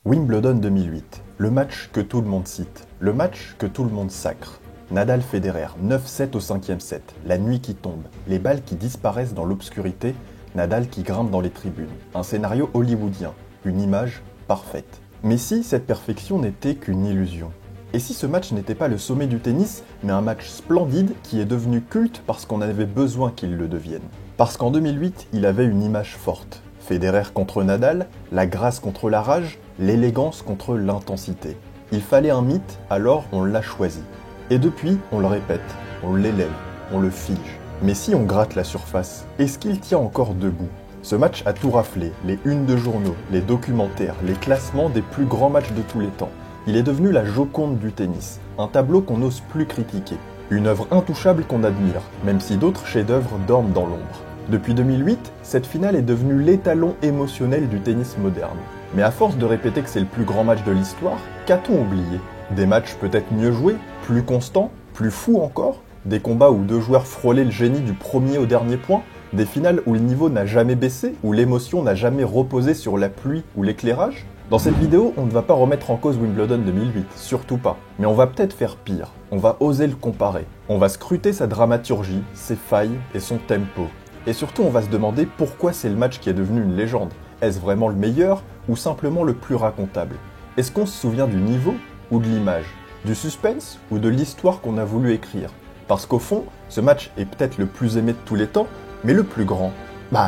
Wimbledon 2008, le match que tout le monde cite, le match que tout le monde sacre. Nadal-Federer, 9-7 au 5e set, la nuit qui tombe, les balles qui disparaissent dans l'obscurité, Nadal qui grimpe dans les tribunes. Un scénario hollywoodien, une image parfaite. Mais si cette perfection n'était qu'une illusion? Et si ce match n'était pas le sommet du tennis, mais un match splendide qui est devenu culte parce qu'on avait besoin qu'il le devienne? Parce qu'en 2008, il avait une image forte. Federer contre Nadal, la grâce contre la rage, l'élégance contre l'intensité. Il fallait un mythe, alors on l'a choisi. Et depuis, on le répète, on l'élève, on le fige. Mais si on gratte la surface, est-ce qu'il tient encore debout? Ce match a tout raflé, les unes de journaux, les documentaires, les classements des plus grands matchs de tous les temps. Il est devenu la Joconde du tennis, un tableau qu'on n'ose plus critiquer. Une œuvre intouchable qu'on admire, même si d'autres chefs-d'œuvre dorment dans l'ombre. Depuis 2008, cette finale est devenue l'étalon émotionnel du tennis moderne. Mais à force de répéter que c'est le plus grand match de l'histoire, qu'a-t-on oublié? Des matchs peut-être mieux joués, plus constants, plus fous encore? Des combats où deux joueurs frôlaient le génie du premier au dernier point? Des finales où le niveau n'a jamais baissé, où l'émotion n'a jamais reposé sur la pluie ou l'éclairage? Dans cette vidéo, on ne va pas remettre en cause Wimbledon 2008, surtout pas. Mais on va peut-être faire pire, on va oser le comparer. On va scruter sa dramaturgie, ses failles et son tempo. Et surtout, on va se demander pourquoi c'est le match qui est devenu une légende. Est-ce vraiment le meilleur ou simplement le plus racontable? Est-ce qu'on se souvient du niveau ou de l'image? Du suspense ou de l'histoire qu'on a voulu écrire? Parce qu'au fond, ce match est peut-être le plus aimé de tous les temps, mais le plus grand,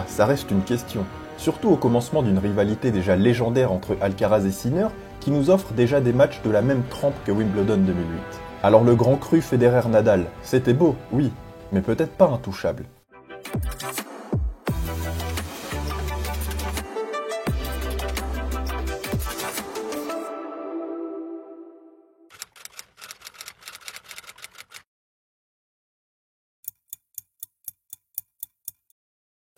ça reste une question. Surtout au commencement d'une rivalité déjà légendaire entre Alcaraz et Sinner, qui nous offre déjà des matchs de la même trempe que Wimbledon 2008. Alors le grand cru Federer-Nadal, c'était beau, oui, mais peut-être pas intouchable.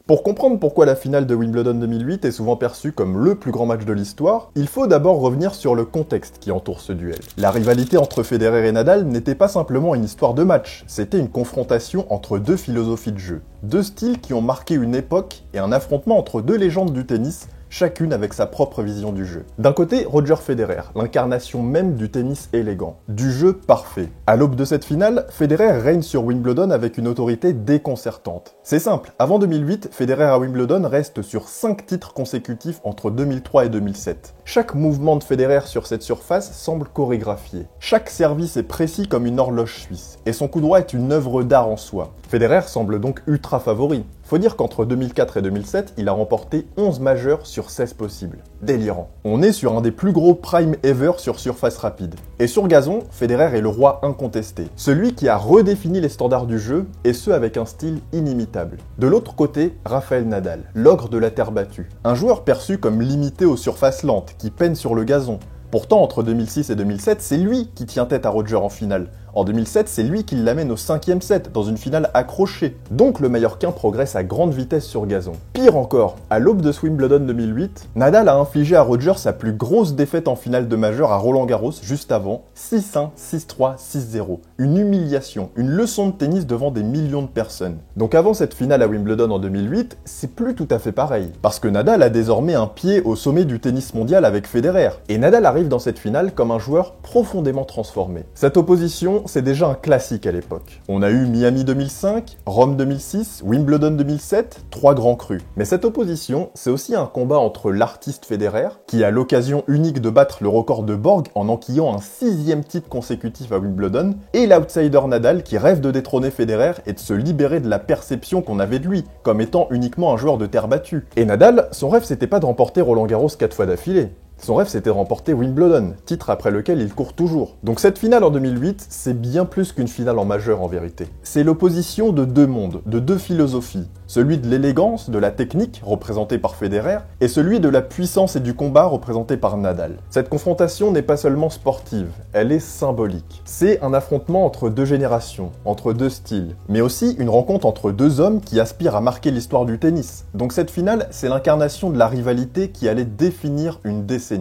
Pour comprendre pourquoi la finale de Wimbledon 2008 est souvent perçue comme le plus grand match de l'histoire, il faut d'abord revenir sur le contexte qui entoure ce duel. La rivalité entre Federer et Nadal n'était pas simplement une histoire de match, c'était une confrontation entre deux philosophies de jeu, deux styles qui ont marqué une époque et un affrontement entre deux légendes du tennis, chacune avec sa propre vision du jeu. D'un côté, Roger Federer, l'incarnation même du tennis élégant, du jeu parfait. À l'aube de cette finale, Federer règne sur Wimbledon avec une autorité déconcertante. C'est simple, avant 2008, Federer à Wimbledon reste sur 5 titres consécutifs entre 2003 et 2007. Chaque mouvement de Federer sur cette surface semble chorégraphié. Chaque service est précis comme une horloge suisse, et son coup droit est une œuvre d'art en soi. Federer semble donc ultra favori. Faut dire qu'entre 2004 et 2007, il a remporté 11 majeurs sur 16 possibles. Délirant. On est sur un des plus gros prime ever sur surface rapide. Et sur gazon, Federer est le roi incontesté. Celui qui a redéfini les standards du jeu, et ce avec un style inimitable. De l'autre côté, Rafael Nadal, l'ogre de la terre battue. Un joueur perçu comme limité aux surfaces lentes, qui peine sur le gazon. Pourtant, entre 2006 et 2007, c'est lui qui tient tête à Roger en finale. En 2007, c'est lui qui l'amène au 5e set, dans une finale accrochée. Donc le Mallorquin progresse à grande vitesse sur gazon. Pire encore, à l'aube de ce Wimbledon 2008, Nadal a infligé à Roger sa plus grosse défaite en finale de majeur à Roland-Garros juste avant, 6-1, 6-3, 6-0. Une humiliation, une leçon de tennis devant des millions de personnes. Donc avant cette finale à Wimbledon en 2008, c'est plus tout à fait pareil. Parce que Nadal a désormais un pied au sommet du tennis mondial avec Federer. Et Nadal arrive dans cette finale comme un joueur profondément transformé. Cette opposition, c'est déjà un classique à l'époque. On a eu Miami 2005, Rome 2006, Wimbledon 2007, 3 grands crus. Mais cette opposition, c'est aussi un combat entre l'artiste Federer, qui a l'occasion unique de battre le record de Borg en enquillant un 6e titre consécutif à Wimbledon, et l'outsider Nadal qui rêve de détrôner Federer et de se libérer de la perception qu'on avait de lui, comme étant uniquement un joueur de terre battue. Et Nadal, son rêve c'était pas de remporter Roland-Garros 4 fois d'affilée. Son rêve, c'était de remporter Wimbledon, titre après lequel il court toujours. Donc cette finale en 2008, c'est bien plus qu'une finale en majeur en vérité. C'est l'opposition de deux mondes, de deux philosophies. Celui de l'élégance, de la technique, représenté par Federer, et celui de la puissance et du combat, représenté par Nadal. Cette confrontation n'est pas seulement sportive, elle est symbolique. C'est un affrontement entre deux générations, entre deux styles, mais aussi une rencontre entre deux hommes qui aspirent à marquer l'histoire du tennis. Donc cette finale, c'est l'incarnation de la rivalité qui allait définir une décennie.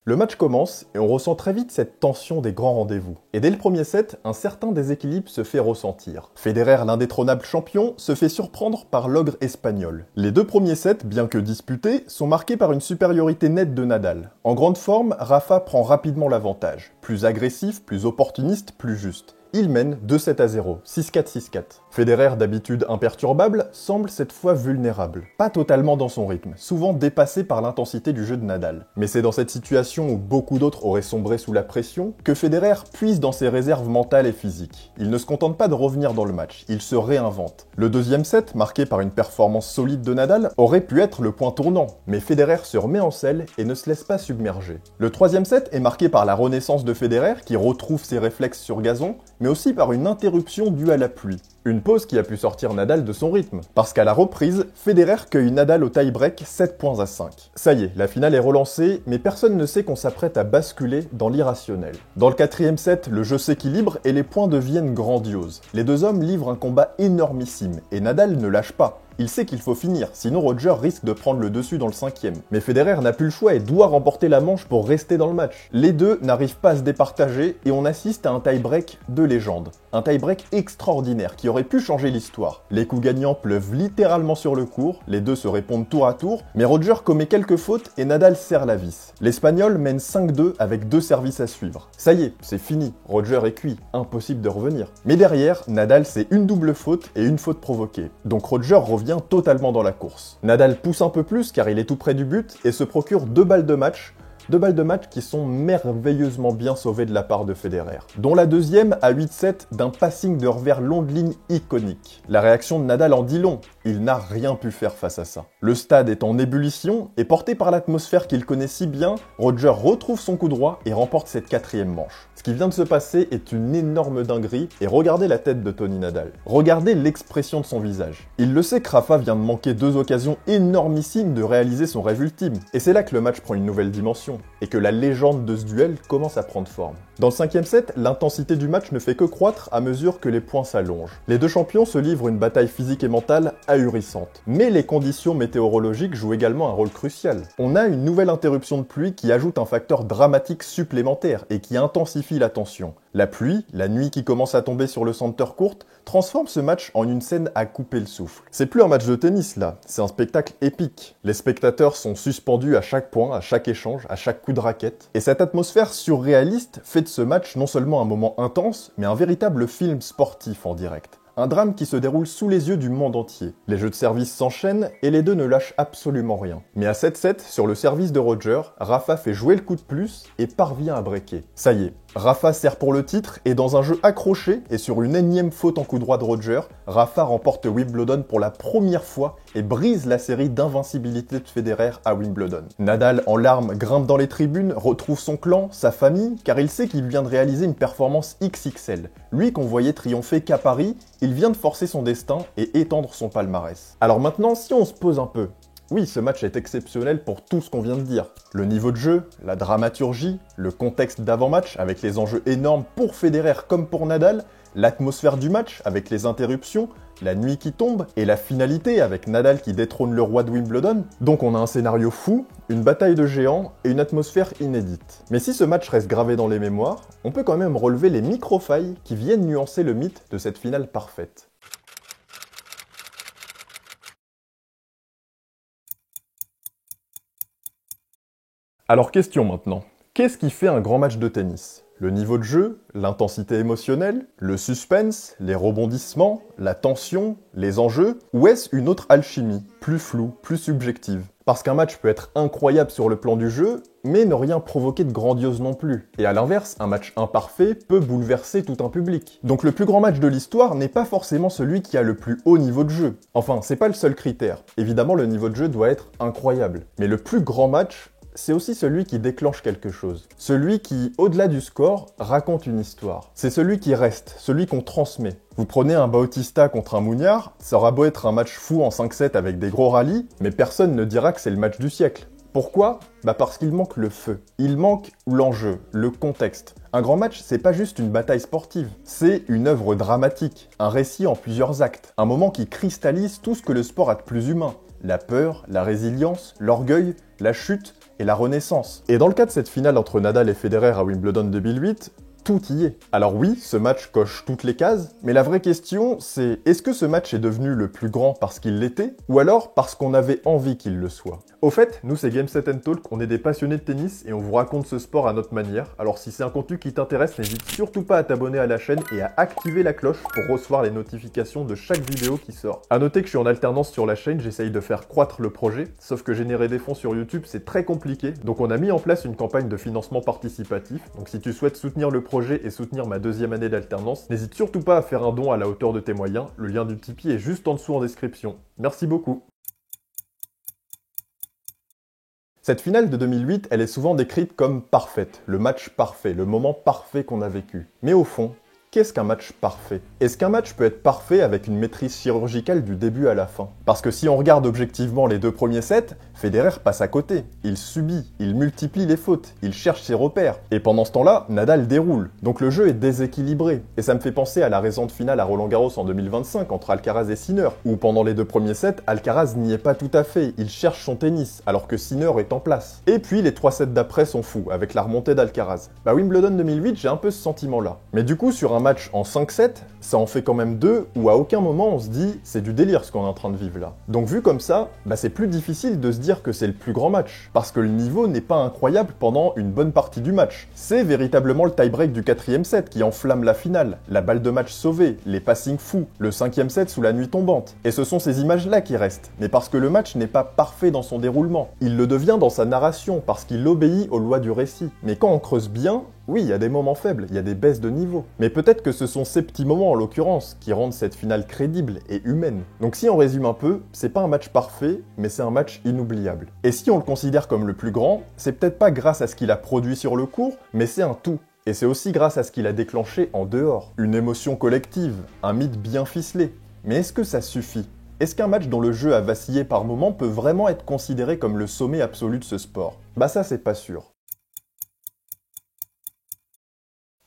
Le match commence et on ressent très vite cette tension des grands rendez-vous. Et dès le premier set, un certain déséquilibre se fait ressentir. Federer, l'indétrônable champion, se fait surprendre par l'ogre espagnol. Les deux premiers sets, bien que disputés, sont marqués par une supériorité nette de Nadal. En grande forme, Rafa prend rapidement l'avantage. Plus agressif, plus opportuniste, plus juste. Il mène 2-7-0, 6-4, 6-4. Federer, d'habitude imperturbable, semble cette fois vulnérable. Pas totalement dans son rythme, souvent dépassé par l'intensité du jeu de Nadal. Mais c'est dans cette situation où beaucoup d'autres auraient sombré sous la pression que Federer puise dans ses réserves mentales et physiques. Il ne se contente pas de revenir dans le match, il se réinvente. Le deuxième set, marqué par une performance solide de Nadal, aurait pu être le point tournant, mais Federer se remet en selle et ne se laisse pas submerger. Le troisième set est marqué par la renaissance de Federer qui retrouve ses réflexes sur gazon, mais aussi par une interruption due à la pluie. Une pause qui a pu sortir Nadal de son rythme, parce qu'à la reprise, Federer cueille Nadal au tie-break 7 points à 5. Ça y est, la finale est relancée, mais personne ne sait qu'on s'apprête à basculer dans l'irrationnel. Dans le quatrième set, le jeu s'équilibre et les points deviennent grandioses. Les deux hommes livrent un combat énormissime, et Nadal ne lâche pas. Il sait qu'il faut finir, sinon Roger risque de prendre le dessus dans le cinquième. Mais Federer n'a plus le choix et doit remporter la manche pour rester dans le match. Les deux n'arrivent pas à se départager et on assiste à un tie-break de légende. Un tie-break extraordinaire qui aurait pu changer l'histoire. Les coups gagnants pleuvent littéralement sur le court, les deux se répondent tour à tour, mais Roger commet quelques fautes et Nadal serre la vis. L'Espagnol mène 5-2 avec 2 services à suivre. Ça y est, c'est fini, Roger est cuit, impossible de revenir. Mais derrière, Nadal c'est une double faute et une faute provoquée. Donc Roger revient totalement dans la course. Nadal pousse un peu plus car il est tout près du but et se procure 2 balles de match. 2 balles de match qui sont merveilleusement bien sauvées de la part de Federer, dont la deuxième à 8-7 d'un passing de revers long de ligne iconique. La réaction de Nadal en dit long, il n'a rien pu faire face à ça. Le stade est en ébullition et porté par l'atmosphère qu'il connaît si bien, Roger retrouve son coup droit et remporte cette 4e manche. Ce qui vient de se passer est une énorme dinguerie et regardez la tête de Tony Nadal. Regardez l'expression de son visage. Il le sait que Rafa vient de manquer 2 occasions énormissimes de réaliser son rêve ultime. Et c'est là que le match prend une nouvelle dimension et que la légende de ce duel commence à prendre forme. Dans le 5e set, l'intensité du match ne fait que croître à mesure que les points s'allongent. Les deux champions se livrent une bataille physique et mentale ahurissante. Mais les conditions météorologiques jouent également un rôle crucial. On a une nouvelle interruption de pluie qui ajoute un facteur dramatique supplémentaire et qui intensifie la tension. La pluie, la nuit qui commence à tomber sur le center court, transforme ce match en une scène à couper le souffle. C'est plus un match de tennis là, c'est un spectacle épique. Les spectateurs sont suspendus à chaque point, à chaque échange, à chaque coup de raquette. Et cette atmosphère surréaliste fait de ce match non seulement un moment intense, mais un véritable film sportif en direct. Un drame qui se déroule sous les yeux du monde entier. Les jeux de service s'enchaînent et les deux ne lâchent absolument rien. Mais à 7-7, sur le service de Roger, Rafa fait jouer le coup de plus et parvient à breaker. Ça y est, Rafa sert pour le titre et dans un jeu accroché et sur une énième faute en coup droit de Roger, Rafa remporte Wimbledon pour la première fois et brise la série d'invincibilité de Federer à Wimbledon. Nadal, en larmes, grimpe dans les tribunes, retrouve son clan, sa famille, car il sait qu'il vient de réaliser une performance XXL. Lui qu'on voyait triompher qu'à Paris, il vient de forcer son destin et étendre son palmarès. Alors maintenant, si on se pose un peu, oui, ce match est exceptionnel pour tout ce qu'on vient de dire. Le niveau de jeu, la dramaturgie, le contexte d'avant-match avec les enjeux énormes pour Federer comme pour Nadal, l'atmosphère du match avec les interruptions, la nuit qui tombe et la finalité avec Nadal qui détrône le roi de Wimbledon. Donc on a un scénario fou, une bataille de géants et une atmosphère inédite. Mais si ce match reste gravé dans les mémoires, on peut quand même relever les micro-failles qui viennent nuancer le mythe de cette finale parfaite. Alors question maintenant, qu'est-ce qui fait un grand match de tennis ? Le niveau de jeu, l'intensité émotionnelle, le suspense, les rebondissements, la tension, les enjeux, ou est-ce une autre alchimie, plus floue, plus subjective ? Parce qu'un match peut être incroyable sur le plan du jeu, mais ne rien provoquer de grandiose non plus. Et à l'inverse, un match imparfait peut bouleverser tout un public. Donc le plus grand match de l'histoire n'est pas forcément celui qui a le plus haut niveau de jeu. Enfin, c'est pas le seul critère. Évidemment, le niveau de jeu doit être incroyable. Mais le plus grand match, c'est aussi celui qui déclenche quelque chose. Celui qui, au-delà du score, raconte une histoire. C'est celui qui reste, celui qu'on transmet. Vous prenez un Bautista contre un Muñoz, ça aura beau être un match fou en 5-7 avec des gros rallyes, mais personne ne dira que c'est le match du siècle. Pourquoi ? Parce qu'il manque le feu. Il manque l'enjeu, le contexte. Un grand match, c'est pas juste une bataille sportive, c'est une œuvre dramatique, un récit en plusieurs actes, un moment qui cristallise tout ce que le sport a de plus humain. La peur, la résilience, l'orgueil, la chute et la renaissance. Et dans le cas de cette finale entre Nadal et Federer à Wimbledon 2008, tout y est. Alors oui, ce match coche toutes les cases, mais la vraie question, c'est est-ce que ce match est devenu le plus grand parce qu'il l'était, ou alors parce qu'on avait envie qu'il le soit? Au fait, nous c'est Game Set Talk, on est des passionnés de tennis et on vous raconte ce sport à notre manière, alors si c'est un contenu qui t'intéresse, n'hésite surtout pas à t'abonner à la chaîne et à activer la cloche pour recevoir les notifications de chaque vidéo qui sort. A noter que je suis en alternance sur la chaîne, j'essaye de faire croître le projet, sauf que générer des fonds sur YouTube c'est très compliqué, donc on a mis en place une campagne de financement participatif, donc si tu souhaites soutenir le projet et soutenir ma deuxième année d'alternance, n'hésite surtout pas à faire un don à la hauteur de tes moyens, le lien du Tipeee est juste en dessous en description. Merci beaucoup. Cette finale de 2008, elle est souvent décrite comme parfaite, le match parfait, le moment parfait qu'on a vécu. Mais au fond, qu'est-ce qu'un match parfait? Est-ce qu'un match peut être parfait avec une maîtrise chirurgicale du début à la fin? Parce que si on regarde objectivement les deux premiers sets, Federer passe à côté. Il subit, il multiplie les fautes, il cherche ses repères. Et pendant ce temps-là, Nadal déroule. Donc le jeu est déséquilibré. Et ça me fait penser à la récente finale à Roland-Garros en 2025 entre Alcaraz et Sinner, où pendant les deux premiers sets, Alcaraz n'y est pas tout à fait. Il cherche son tennis, alors que Sinner est en place. Et puis les 3 sets d'après sont fous, avec la remontée d'Alcaraz. Bah Wimbledon 2008, j'ai un peu ce sentiment-là. Mais du coup, sur un match en 5-7, ça en fait quand même 2 où à aucun moment on se dit c'est du délire ce qu'on est en train de vivre là. Donc vu comme ça, bah c'est plus difficile de se dire que c'est le plus grand match, parce que le niveau n'est pas incroyable pendant une bonne partie du match. C'est véritablement le tie-break du 4e set qui enflamme la finale, la balle de match sauvée, les passings fous, le 5e set sous la nuit tombante. Et ce sont ces images-là qui restent, mais parce que le match n'est pas parfait dans son déroulement. Il le devient dans sa narration, parce qu'il obéit aux lois du récit. Mais quand on creuse bien, oui, il y a des moments faibles, il y a des baisses de niveau. Mais peut-être que ce sont ces petits moments, en l'occurrence, qui rendent cette finale crédible et humaine. Donc si on résume un peu, c'est pas un match parfait, mais c'est un match inoubliable. Et si on le considère comme le plus grand, c'est peut-être pas grâce à ce qu'il a produit sur le court, mais c'est un tout. Et c'est aussi grâce à ce qu'il a déclenché en dehors. Une émotion collective, un mythe bien ficelé. Mais est-ce que ça suffit ? Est-ce qu'un match dont le jeu a vacillé par moments peut vraiment être considéré comme le sommet absolu de ce sport? Bah ça c'est pas sûr.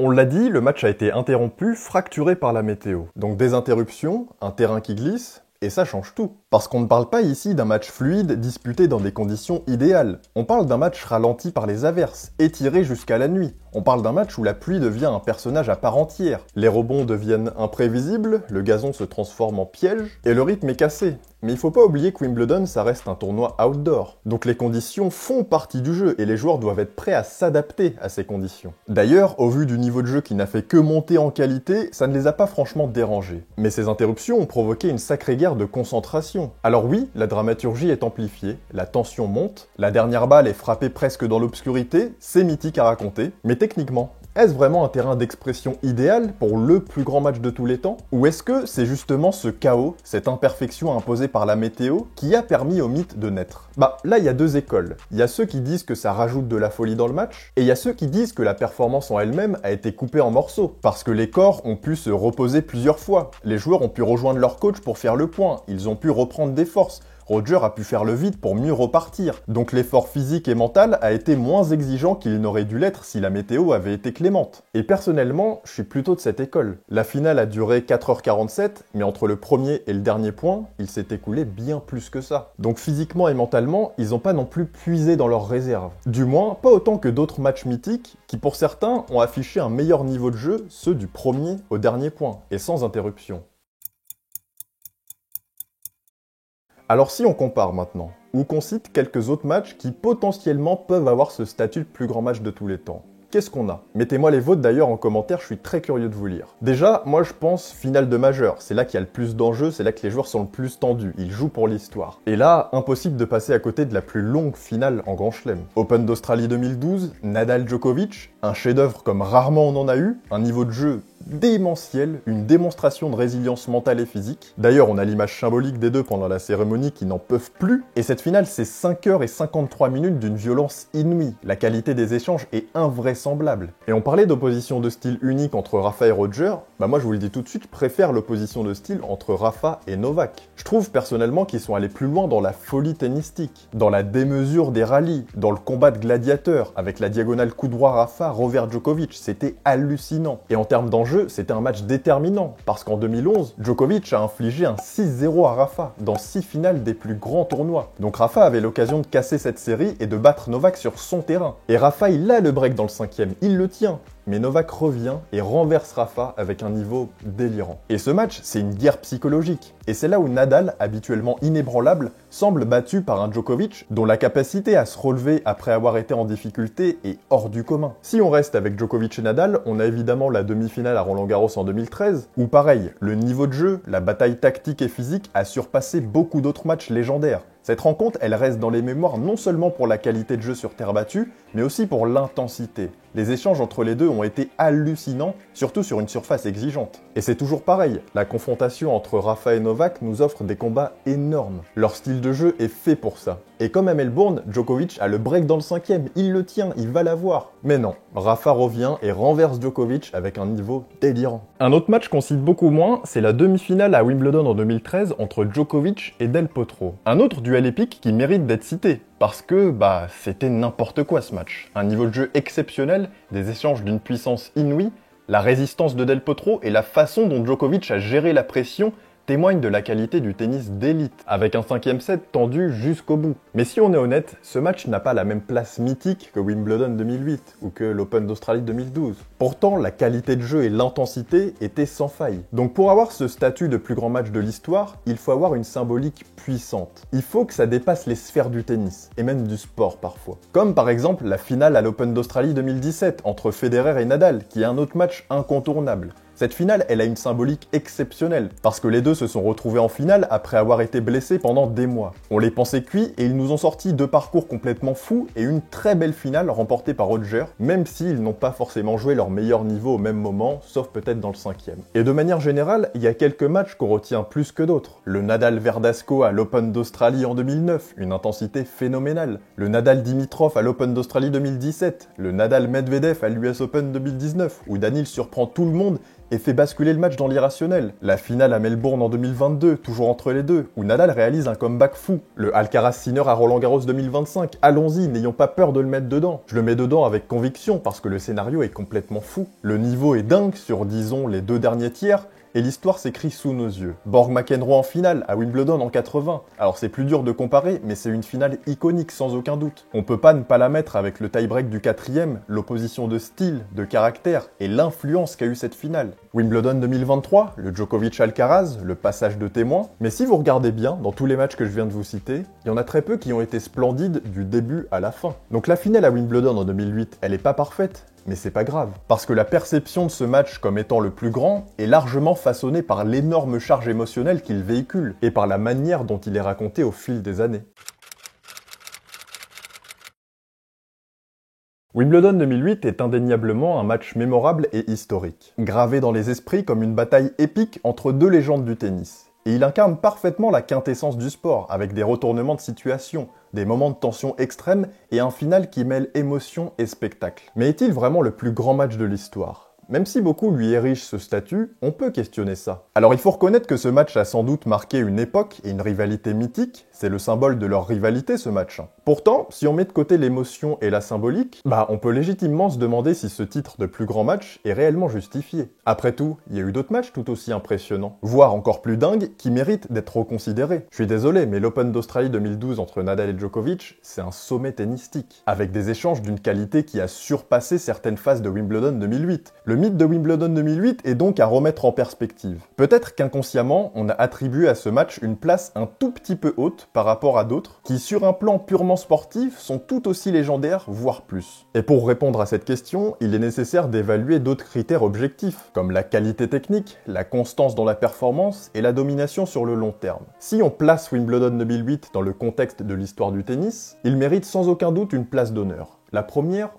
On l'a dit, le match a été interrompu, fracturé par la météo. Donc des interruptions, un terrain qui glisse, et ça change tout. Parce qu'on ne parle pas ici d'un match fluide disputé dans des conditions idéales. On parle d'un match ralenti par les averses, étiré jusqu'à la nuit. On parle d'un match où la pluie devient un personnage à part entière. Les rebonds deviennent imprévisibles, le gazon se transforme en piège, et le rythme est cassé. Mais il faut pas oublier que Wimbledon, ça reste un tournoi outdoor. Donc les conditions font partie du jeu, et les joueurs doivent être prêts à s'adapter à ces conditions. D'ailleurs, au vu du niveau de jeu qui n'a fait que monter en qualité, ça ne les a pas franchement dérangés. Mais ces interruptions ont provoqué une sacrée guerre de concentration. Alors oui, la dramaturgie est amplifiée, la tension monte, la dernière balle est frappée presque dans l'obscurité, c'est mythique à raconter, mais techniquement, est-ce vraiment un terrain d'expression idéal pour le plus grand match de tous les temps? Ou est-ce que c'est justement ce chaos, cette imperfection imposée par la météo, qui a permis au mythe de naître? Bah là, il y a deux écoles. Il y a ceux qui disent que ça rajoute de la folie dans le match, et il y a ceux qui disent que la performance en elle-même a été coupée en morceaux, parce que les corps ont pu se reposer plusieurs fois. Les joueurs ont pu rejoindre leur coach pour faire le point, ils ont pu reprendre des forces. Roger a pu faire le vide pour mieux repartir, donc l'effort physique et mental a été moins exigeant qu'il n'aurait dû l'être si la météo avait été clémente. Et personnellement, je suis plutôt de cette école. La finale a duré 4h47, mais entre le premier et le dernier point, il s'est écoulé bien plus que ça. Donc physiquement et mentalement, ils n'ont pas non plus puisé dans leurs réserves. Du moins, pas autant que d'autres matchs mythiques, qui pour certains ont affiché un meilleur niveau de jeu, ceux du premier au dernier point, et sans interruption. Alors si on compare maintenant, ou qu'on cite quelques autres matchs qui potentiellement peuvent avoir ce statut de plus grand match de tous les temps, qu'est-ce qu'on a? Mettez-moi les vôtres d'ailleurs en commentaire, je suis très curieux de vous lire. Déjà, moi je pense finale de majeur, c'est là qu'il y a le plus d'enjeux, c'est là que les joueurs sont le plus tendus, ils jouent pour l'histoire. Et là, impossible de passer à côté de la plus longue finale en Grand Chelem. Open d'Australie 2012, Nadal-Djokovic, un chef-d'œuvre comme rarement on en a eu, un niveau de jeu démentiel, une démonstration de résilience mentale et physique. D'ailleurs, on a l'image symbolique des deux pendant la cérémonie qui n'en peuvent plus. Et cette finale, c'est 5h53 d'une violence inouïe. La qualité des échanges est invraisemblable. Et on parlait d'opposition de style unique entre Rafa et Roger, Bah moi je vous le dis tout de suite, je préfère l'opposition de style entre Rafa et Novak. Je trouve personnellement qu'ils sont allés plus loin dans la folie tennistique, dans la démesure des rallyes, dans le combat de gladiateurs, avec la diagonale coup droit Rafa, revers Djokovic, c'était hallucinant. Et en termes d'enjeu, c'était un match déterminant, parce qu'en 2011, Djokovic a infligé un 6-0 à Rafa, dans 6 finales des plus grands tournois. Donc Rafa avait l'occasion de casser cette série et de battre Novak sur son terrain. Et Rafa, il a le break dans le 5e, il le tient. Mais Novak revient et renverse Rafa avec un niveau délirant. Et ce match, c'est une guerre psychologique. Et c'est là où Nadal, habituellement inébranlable, semble battu par un Djokovic dont la capacité à se relever après avoir été en difficulté est hors du commun. Si on reste avec Djokovic et Nadal, on a évidemment la demi-finale à Roland-Garros en 2013, où pareil, le niveau de jeu, la bataille tactique et physique a surpassé beaucoup d'autres matchs légendaires. Cette rencontre, elle reste dans les mémoires non seulement pour la qualité de jeu sur terre battue, mais aussi pour l'intensité. Les échanges entre les deux ont été hallucinants, surtout sur une surface exigeante. Et c'est toujours pareil, la confrontation entre Rafa et Novak nous offre des combats énormes. Leur style de jeu est fait pour ça. Et comme à Melbourne, Djokovic a le break dans le 5e, il le tient, il va l'avoir. Mais non, Rafa revient et renverse Djokovic avec un niveau délirant. Un autre match qu'on cite beaucoup moins, c'est la demi-finale à Wimbledon en 2013 entre Djokovic et Del Potro. Un autre duel épique qui mérite d'être cité, parce que, c'était n'importe quoi ce match. Un niveau de jeu exceptionnel, des échanges d'une puissance inouïe, la résistance de Del Potro et la façon dont Djokovic a géré la pression témoigne de la qualité du tennis d'élite, avec un 5e set tendu jusqu'au bout. Mais si on est honnête, ce match n'a pas la même place mythique que Wimbledon 2008 ou que l'Open d'Australie 2012. Pourtant, la qualité de jeu et l'intensité étaient sans faille. Donc pour avoir ce statut de plus grand match de l'histoire, il faut avoir une symbolique puissante. Il faut que ça dépasse les sphères du tennis, et même du sport parfois. Comme par exemple la finale à l'Open d'Australie 2017 entre Federer et Nadal, qui est un autre match incontournable. Cette finale, elle a une symbolique exceptionnelle, parce que les deux se sont retrouvés en finale après avoir été blessés pendant des mois. On les pensait cuits et ils nous ont sorti 2 parcours complètement fous et une très belle finale remportée par Roger, même s'ils n'ont pas forcément joué leur meilleur niveau au même moment, sauf peut-être dans le 5e. Et de manière générale, il y a quelques matchs qu'on retient plus que d'autres. Le Nadal-Verdasco à l'Open d'Australie en 2009, une intensité phénoménale. Le Nadal-Dimitrov à l'Open d'Australie 2017. Le Nadal-Medvedev à l'US Open 2019, où Daniil surprend tout le monde et fait basculer le match dans l'irrationnel. La finale à Melbourne en 2022, toujours entre les deux, où Nadal réalise un comeback fou. Le Alcaraz-Sinner à Roland-Garros 2025, allons-y, n'ayons pas peur de le mettre dedans. Je le mets dedans avec conviction parce que le scénario est complètement fou. Le niveau est dingue sur, disons, les 2 derniers tiers, et l'histoire s'écrit sous nos yeux. Borg-McEnroe en finale, à Wimbledon en 80. Alors c'est plus dur de comparer, mais c'est une finale iconique sans aucun doute. On peut pas ne pas la mettre avec le tie-break du 4e, l'opposition de style, de caractère, et l'influence qu'a eu cette finale. Wimbledon 2023, le Djokovic-Alcaraz, le passage de témoin. Mais si vous regardez bien, dans tous les matchs que je viens de vous citer, il y en a très peu qui ont été splendides du début à la fin. Donc la finale à Wimbledon en 2008, elle est pas parfaite, mais c'est pas grave, parce que la perception de ce match comme étant le plus grand est largement façonnée par l'énorme charge émotionnelle qu'il véhicule, et par la manière dont il est raconté au fil des années. Wimbledon 2008 est indéniablement un match mémorable et historique, gravé dans les esprits comme une bataille épique entre 2 légendes du tennis. Et il incarne parfaitement la quintessence du sport, avec des retournements de situation, des moments de tension extrême et un final qui mêle émotion et spectacle. Mais est-il vraiment le plus grand match de l'histoire ? Même si beaucoup lui érigent ce statut, on peut questionner ça. Alors il faut reconnaître que ce match a sans doute marqué une époque et une rivalité mythique, c'est le symbole de leur rivalité ce match. Pourtant, si on met de côté l'émotion et la symbolique, on peut légitimement se demander si ce titre de plus grand match est réellement justifié. Après tout, il y a eu d'autres matchs tout aussi impressionnants, voire encore plus dingues, qui méritent d'être reconsidérés. Je suis désolé, mais l'Open d'Australie 2012 entre Nadal et Djokovic, c'est un sommet tennistique, avec des échanges d'une qualité qui a surpassé certaines phases de Wimbledon 2008. Le mythe de Wimbledon 2008 est donc à remettre en perspective. Peut-être qu'inconsciemment, on a attribué à ce match une place un tout petit peu haute par rapport à d'autres, qui sur un plan purement sportif sont tout aussi légendaires, voire plus. Et pour répondre à cette question, il est nécessaire d'évaluer d'autres critères objectifs, comme la qualité technique, la constance dans la performance et la domination sur le long terme. Si on place Wimbledon 2008 dans le contexte de l'histoire du tennis, il mérite sans aucun doute une place d'honneur. La première,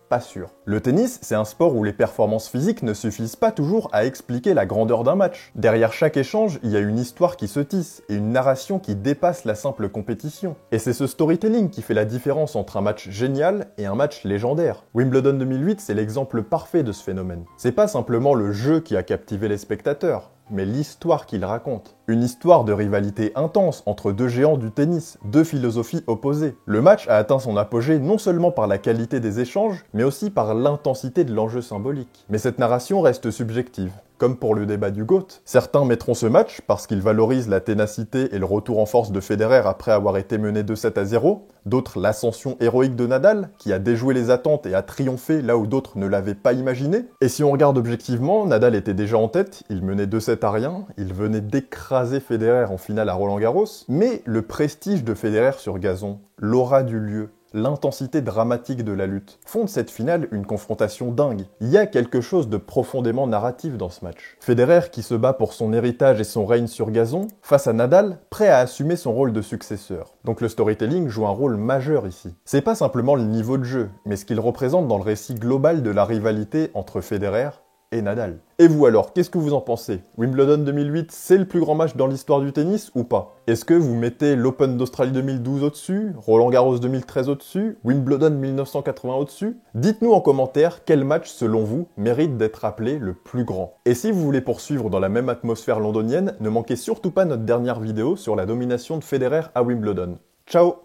Pas sûr. Le tennis, c'est un sport où les performances physiques ne suffisent pas toujours à expliquer la grandeur d'un match. Derrière chaque échange, il y a une histoire qui se tisse et une narration qui dépasse la simple compétition. Et c'est ce storytelling qui fait la différence entre un match génial et un match légendaire. Wimbledon 2008, c'est l'exemple parfait de ce phénomène. C'est pas simplement le jeu qui a captivé les spectateurs, mais l'histoire qu'il raconte. Une histoire de rivalité intense entre deux géants du tennis, deux philosophies opposées. Le match a atteint son apogée non seulement par la qualité des échanges, mais aussi par l'intensité de l'enjeu symbolique. Mais cette narration reste subjective. Comme pour le débat du GOAT, certains mettront ce match parce qu'il valorise la ténacité et le retour en force de Federer après avoir été mené 2-7-0, d'autres l'ascension héroïque de Nadal, qui a déjoué les attentes et a triomphé là où d'autres ne l'avaient pas imaginé. Et si on regarde objectivement, Nadal était déjà en tête, il menait 2-7-rien, il venait d'écraser Federer en finale à Roland-Garros, mais le prestige de Federer sur gazon, l'aura du lieu, l'intensité dramatique de la lutte font de cette finale une confrontation dingue. Il y a quelque chose de profondément narratif dans ce match. Federer qui se bat pour son héritage et son règne sur gazon, face à Nadal, prêt à assumer son rôle de successeur. Donc le storytelling joue un rôle majeur ici. C'est pas simplement le niveau de jeu, mais ce qu'il représente dans le récit global de la rivalité entre Federer et Nadal. Et vous alors, qu'est-ce que vous en pensez? Wimbledon 2008, c'est le plus grand match dans l'histoire du tennis ou pas? Est-ce que vous mettez l'Open d'Australie 2012 au-dessus, Roland Garros 2013 au-dessus, Wimbledon 1980 au-dessus? Dites-nous en commentaire quel match, selon vous, mérite d'être appelé le plus grand. Et si vous voulez poursuivre dans la même atmosphère londonienne, ne manquez surtout pas notre dernière vidéo sur la domination de Federer à Wimbledon. Ciao!